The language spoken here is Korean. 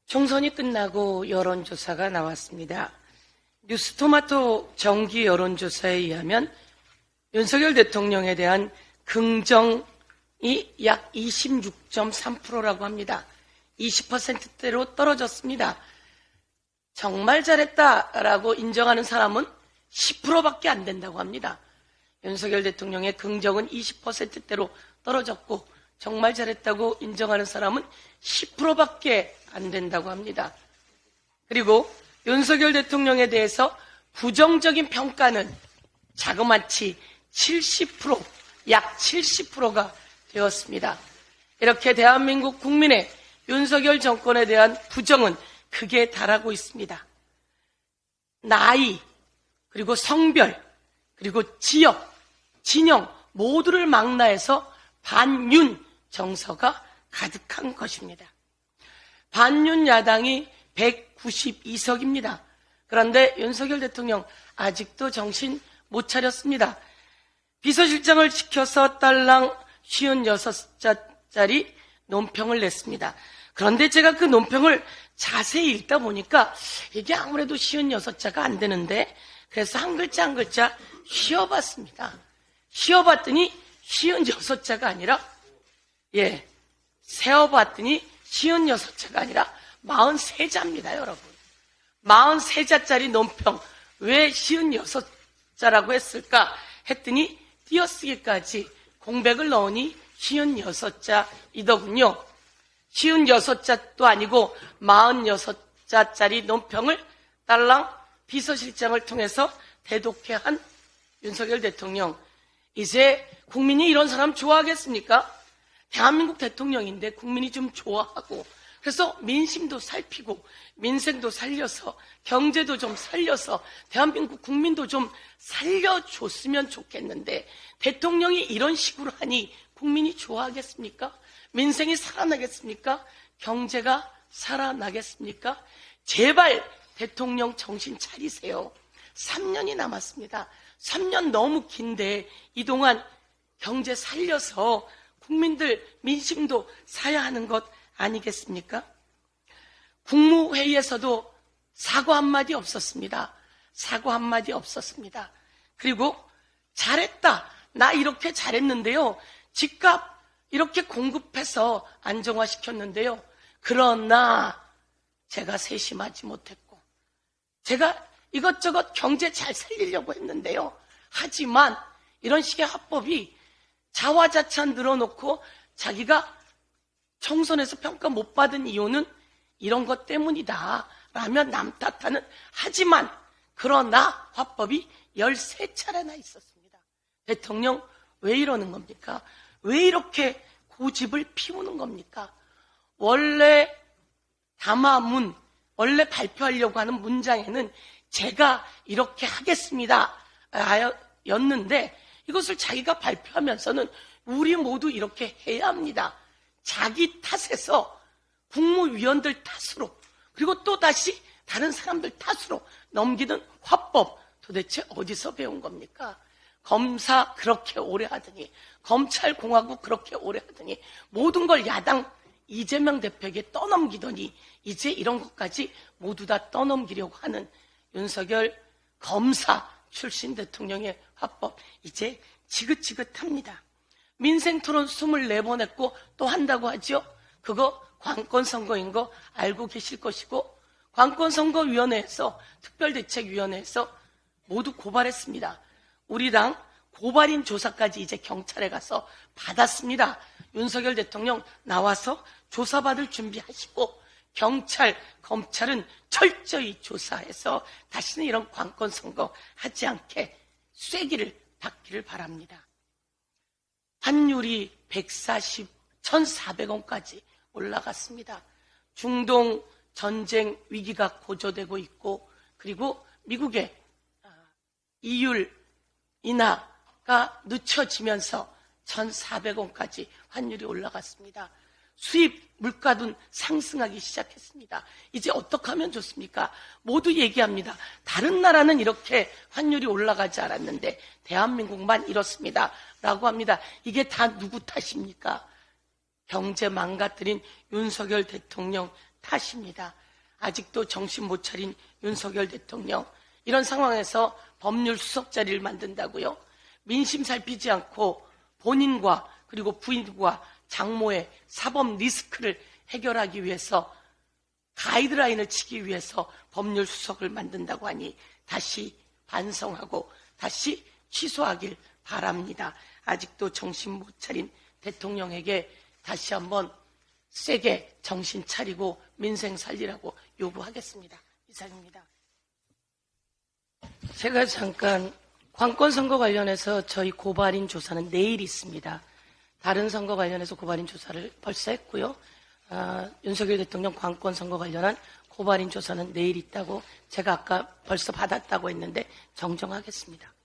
총선이 끝나고 여론조사가 나왔습니다. 뉴스토마토 정기 여론조사에 의하면 윤석열 대통령에 대한 긍정이 약 26.3%라고 합니다. 20%대로 떨어졌습니다. 정말 잘했다라고 인정하는 사람은 10%밖에 안 된다고 합니다. 윤석열 대통령의 긍정은 20%대로 떨어졌고 정말 잘했다고 인정하는 사람은 10%밖에 안 된다고 합니다. 그리고 윤석열 대통령에 대해서 부정적인 평가는 자그마치 70%, 약 70%가 되었습니다. 이렇게 대한민국 국민의 윤석열 정권에 대한 부정은 극에 달하고 있습니다. 나이, 그리고 성별, 그리고 지역, 진영 모두를 망라해서 반윤 정서가 가득한 것입니다. 반윤 야당이 192석입니다. 그런데 윤석열 대통령 아직도 정신 못 차렸습니다. 비서실장을 시켜서 딸랑 56자짜리 논평을 냈습니다. 그런데 제가 그 논평을 자세히 읽다 보니까 이게 아무래도 56자가 안 되는데 그래서 한 글자 한 글자 쉬어봤습니다. 쉬어봤더니 56자가 아니라 세어봤더니 56자가 아니라 43자입니다, 여러분. 43자짜리 논평 왜 56자라고 했을까 했더니 띄어쓰기까지 공백을 넣으니 56자이더군요. 56자도 아니고 46자짜리 논평을 딸랑 비서실장을 통해서 대독해 한 윤석열 대통령. 이제 국민이 이런 사람 좋아하겠습니까? 대한민국 대통령인데 국민이 좀 좋아하고 그래서 민심도 살피고 민생도 살려서 경제도 좀 살려서 대한민국 국민도 좀 살려줬으면 좋겠는데 대통령이 이런 식으로 하니 국민이 좋아하겠습니까? 민생이 살아나겠습니까? 경제가 살아나겠습니까? 제발 대통령 정신 차리세요. 3년이 남았습니다. 3년 너무 긴데 이동안 경제 살려서 국민들 민심도 사야 하는 것 아니겠습니까? 국무회의에서도 사과 한마디 없었습니다. 사과 한마디 없었습니다. 그리고 잘했다. 나 이렇게 잘했는데요. 집값 이렇게 공급해서 안정화시켰는데요. 그러나 제가 세심하지 못했고 제가 이것저것 경제 잘 살리려고 했는데요. 하지만 이런 식의 합법이 자화자찬 늘어놓고 자기가 총선에서 평가 못 받은 이유는 이런 것 때문이다 라면 남 탓하는 하지만 그러나 화법이 13차례나 있었습니다. 대통령 왜 이러는 겁니까? 왜 이렇게 고집을 피우는 겁니까? 원래 담화문, 원래 발표하려고 하는 문장에는 제가 이렇게 하겠습니다 였는데 이것을 자기가 발표하면서는 우리 모두 이렇게 해야 합니다. 자기 탓에서 국무위원들 탓으로 그리고 또다시 다른 사람들 탓으로 넘기는 화법 도대체 어디서 배운 겁니까? 검사 그렇게 오래 하더니 검찰공화국 그렇게 오래 하더니 모든 걸 야당 이재명 대표에게 떠넘기더니 이제 이런 것까지 모두 다 떠넘기려고 하는 윤석열 검사 출신 대통령의 화법 이제 지긋지긋합니다. 민생토론 24번 했고 또 한다고 하죠. 그거 관건선거인 거 알고 계실 것이고 관건선거위원회에서 특별대책위원회에서 모두 고발했습니다. 우리 당 고발인 조사까지 이제 경찰에 가서 받았습니다. 윤석열 대통령 나와서 조사받을 준비하시고 경찰, 검찰은 철저히 조사해서 다시는 이런 관건선거 하지 않게 쐐기를 받기를 바랍니다. 환율이 1,400원까지 올라갔습니다. 중동 전쟁 위기가 고조되고 있고 그리고 미국의 이율 인하가 늦춰지면서 1,400원까지 환율이 올라갔습니다. 수입 물가도 상승하기 시작했습니다. 이제 어떻게 하면 좋습니까? 모두 얘기합니다. 다른 나라는 이렇게 환율이 올라가지 않았는데 대한민국만 이렇습니다. 라고 합니다. 이게 다 누구 탓입니까? 경제 망가뜨린 윤석열 대통령 탓입니다. 아직도 정신 못 차린 윤석열 대통령, 이런 상황에서 법률 수석 자리를 만든다고요? 민심 살피지 않고 본인과 그리고 부인과 장모의 사법 리스크를 해결하기 위해서 가이드라인을 치기 위해서 법률 수석을 만든다고 하니 다시 반성하고 다시 취소하길 바랍니다. 아직도 정신 못 차린 대통령에게 다시 한번 세게 정신 차리고 민생 살리라고 요구하겠습니다. 이상입니다. 제가 잠깐 관건 선거 관련해서 저희 고발인 조사는 내일 있습니다. 다른 선거 관련해서 고발인 조사를 벌써 했고요. 윤석열 대통령 관건 선거 관련한 고발인 조사는 내일 있다고 제가 아까 벌써 받았다고 했는데 정정하겠습니다.